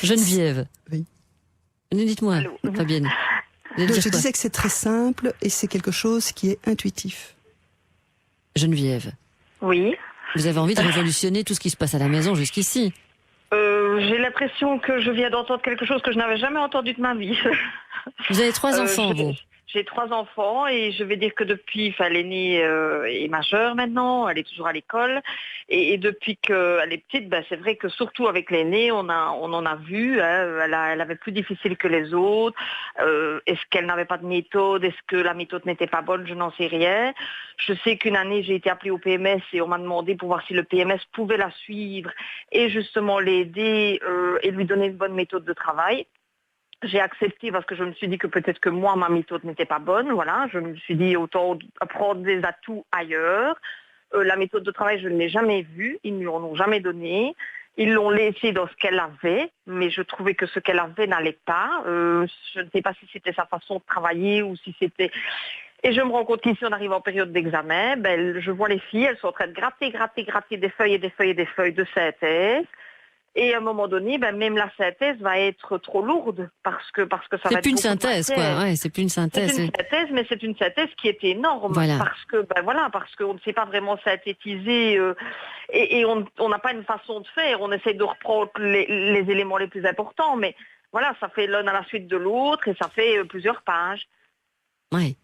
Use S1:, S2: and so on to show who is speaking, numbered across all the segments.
S1: Geneviève.
S2: Oui.
S1: Dites-moi,
S3: Allô.
S1: Fabienne.
S2: Je disais que c'est très simple et c'est quelque chose qui est intuitif.
S1: Geneviève,
S3: Oui.
S1: vous avez envie de révolutionner tout ce qui se passe à la maison jusqu'ici.
S3: J'ai l'impression que je viens d'entendre quelque chose que je n'avais jamais entendu de ma vie.
S1: Vous avez 3 enfants,
S3: j'ai-
S1: vous.
S3: J'ai 3 enfants et je vais dire que depuis, l'aînée est majeure maintenant, elle est toujours à l'école. Et depuis qu'elle est petite, c'est vrai que surtout avec l'aînée, on en a vu, hein, elle avait plus difficile que les autres. Est-ce qu'elle n'avait pas de méthode? Est-ce que la méthode n'était pas bonne? Je n'en sais rien. Je sais qu'une année, j'ai été appelée au PMS et on m'a demandé pour voir si le PMS pouvait la suivre et justement l'aider et lui donner une bonne méthode de travail. J'ai accepté parce que je me suis dit que peut-être que moi, ma méthode n'était pas bonne. Voilà, je me suis dit autant prendre des atouts ailleurs. La méthode de travail, je ne l'ai jamais vue. Ils ne lui en ont jamais donné. Ils l'ont laissée dans ce qu'elle avait, mais je trouvais que ce qu'elle avait n'allait pas. Je ne sais pas si c'était sa façon de travailler ou si c'était... Et je me rends compte qu'ici, on arrive en période d'examen. Je vois les filles, elles sont en train de gratter des feuilles et des feuilles et des feuilles de synthèse. Et à un moment donné, même la synthèse va être trop lourde parce que ça va être
S1: C'est plus une
S3: beaucoup de
S1: synthèse,
S3: matière.
S1: quoi. Ouais, c'est plus une synthèse.
S3: C'est une synthèse, mais c'est une synthèse qui est énorme
S1: Voilà.
S3: parce qu'on ne sait pas vraiment synthétiser et on n'a pas une façon de faire. On essaie de reprendre les éléments les plus importants, mais voilà, ça fait l'un à la suite de l'autre et ça fait plusieurs pages.
S1: Ouais.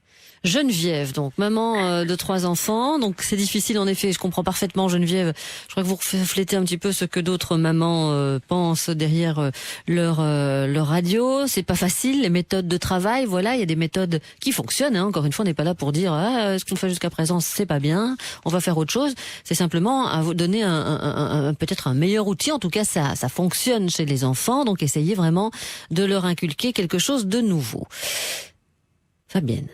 S1: Geneviève, donc maman de 3 enfants, donc c'est difficile en effet. Je comprends parfaitement, Geneviève. Je crois que vous reflétez un petit peu ce que d'autres mamans pensent derrière leur radio. C'est pas facile, les méthodes de travail. Voilà, il y a des méthodes qui fonctionnent. Hein. Encore une fois, on n'est pas là pour dire ce qu'on fait jusqu'à présent, c'est pas bien. On va faire autre chose. C'est simplement à vous donner peut-être un meilleur outil. En tout cas, ça fonctionne chez les enfants. Donc, essayez vraiment de leur inculquer quelque chose de nouveau. Fabienne,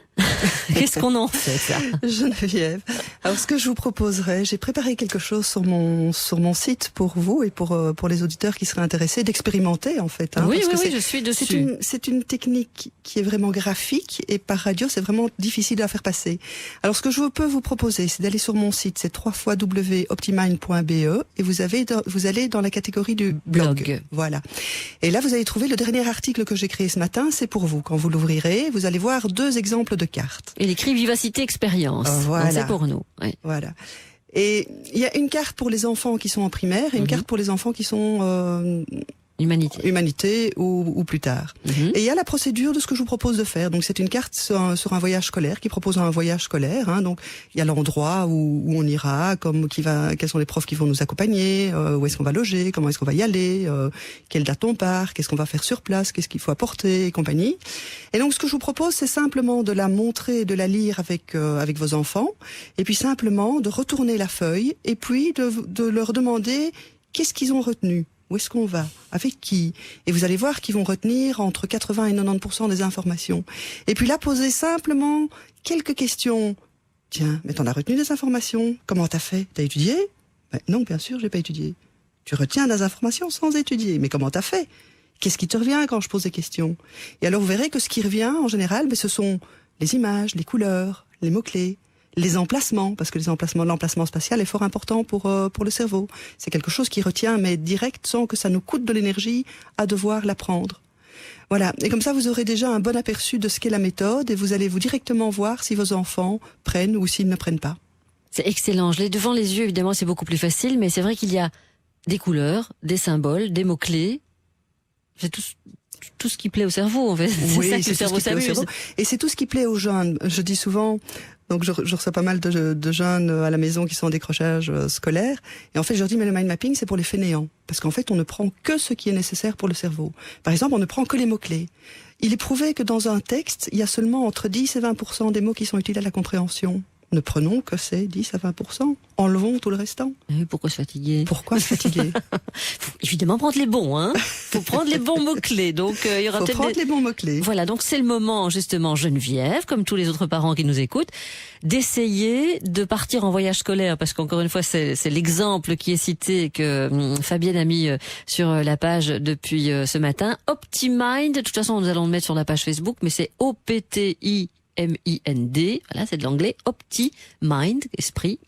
S1: qu'est-ce qu'on en fait, ça?
S2: Geneviève. Alors, ce que je vous proposerais, j'ai préparé quelque chose sur mon site pour vous et pour les auditeurs qui seraient intéressés d'expérimenter, en fait. Hein,
S1: Oui,
S2: parce que
S1: je suis dessus.
S2: C'est une technique qui est vraiment graphique et par radio, c'est vraiment difficile à faire passer. Alors, ce que je peux vous proposer, c'est d'aller sur mon site, c'est www.optimind.be et vous allez dans la catégorie du blog. Voilà. Et là, vous allez trouver le dernier article que j'ai créé ce matin, c'est pour vous. Quand vous l'ouvrirez, vous allez voir 2 exemples de cartes.
S1: Il écrit Vivacité Expérience.
S2: Voilà.
S1: Donc c'est pour nous. Oui.
S2: Voilà. Et il y a une carte pour les enfants qui sont en primaire et une carte pour les enfants qui sont Humanité ou plus tard. Et il y a la procédure de ce que je vous propose de faire. Donc c'est une carte sur un voyage scolaire qui propose un voyage scolaire. Hein. Donc il y a l'endroit où on ira, quels sont les profs qui vont nous accompagner, où est-ce qu'on va loger, comment est-ce qu'on va y aller, quelle date on part, qu'est-ce qu'on va faire sur place, qu'est-ce qu'il faut apporter et compagnie. Et donc ce que je vous propose, c'est simplement de la montrer, de la lire avec vos enfants, et puis simplement de retourner la feuille et puis de leur demander qu'est-ce qu'ils ont retenu. Où est-ce qu'on va? Avec qui? Et vous allez voir qu'ils vont retenir entre 80 et 90% des informations. Et puis là, poser simplement quelques questions. Tiens, mais t'en as retenu des informations? Comment t'as fait? T'as étudié? Non, bien sûr, j'ai pas étudié. Tu retiens des informations sans étudier. Mais comment t'as fait? Qu'est-ce qui te revient quand je pose des questions? Et alors, vous verrez que ce qui revient, en général, ce sont les images, les couleurs, les mots-clés, les emplacements, parce que l'emplacement spatial est fort important pour le cerveau. C'est quelque chose qui retient, mais direct, sans que ça nous coûte de l'énergie à devoir l'apprendre. Voilà. Et comme ça, vous aurez déjà un bon aperçu de ce qu'est la méthode et vous allez vous directement voir si vos enfants prennent ou s'ils ne prennent pas.
S1: C'est excellent. Je l'ai devant les yeux, évidemment, c'est beaucoup plus facile, mais c'est vrai qu'il y a des couleurs, des symboles, des mots-clés. C'est tout ce qui plaît au cerveau, en fait.
S2: Oui,
S1: c'est ça que le cerveau s'amuse.
S2: Et c'est tout ce qui plaît aux jeunes. Je dis souvent, donc je reçois pas mal de jeunes à la maison qui sont en décrochage scolaire. Et en fait, je leur dis, mais le mind mapping, c'est pour les fainéants. Parce qu'en fait, on ne prend que ce qui est nécessaire pour le cerveau. Par exemple, on ne prend que les mots-clés. Il est prouvé que dans un texte, il y a seulement entre 10 et 20% des mots qui sont utiles à la compréhension. Ne prenons que ces 10 à 20%. Enlevons tout le restant.
S1: Pourquoi se fatiguer?
S2: Pourquoi se fatiguer?
S1: Faut évidemment prendre les bons, hein. Faut prendre les bons mots-clés. Donc, il y aura peut-être
S2: prendre les bons mots-clés.
S1: Voilà. Donc, c'est le moment, justement, Geneviève, comme tous les autres parents qui nous écoutent, d'essayer de partir en voyage scolaire. Parce qu'encore une fois, c'est l'exemple qui est cité que Fabienne a mis sur la page depuis ce matin. Optimind. De toute façon, nous allons le mettre sur la page Facebook, mais c'est OPTIMIND. M-I-N-D, voilà, c'est de l'anglais, OptiMind, esprit,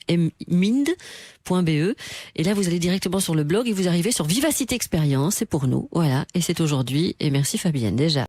S1: mind.be. Et là, vous allez directement sur le blog et vous arrivez sur Vivacité Expérience, c'est pour nous, voilà, et c'est aujourd'hui. Et merci Fabienne déjà.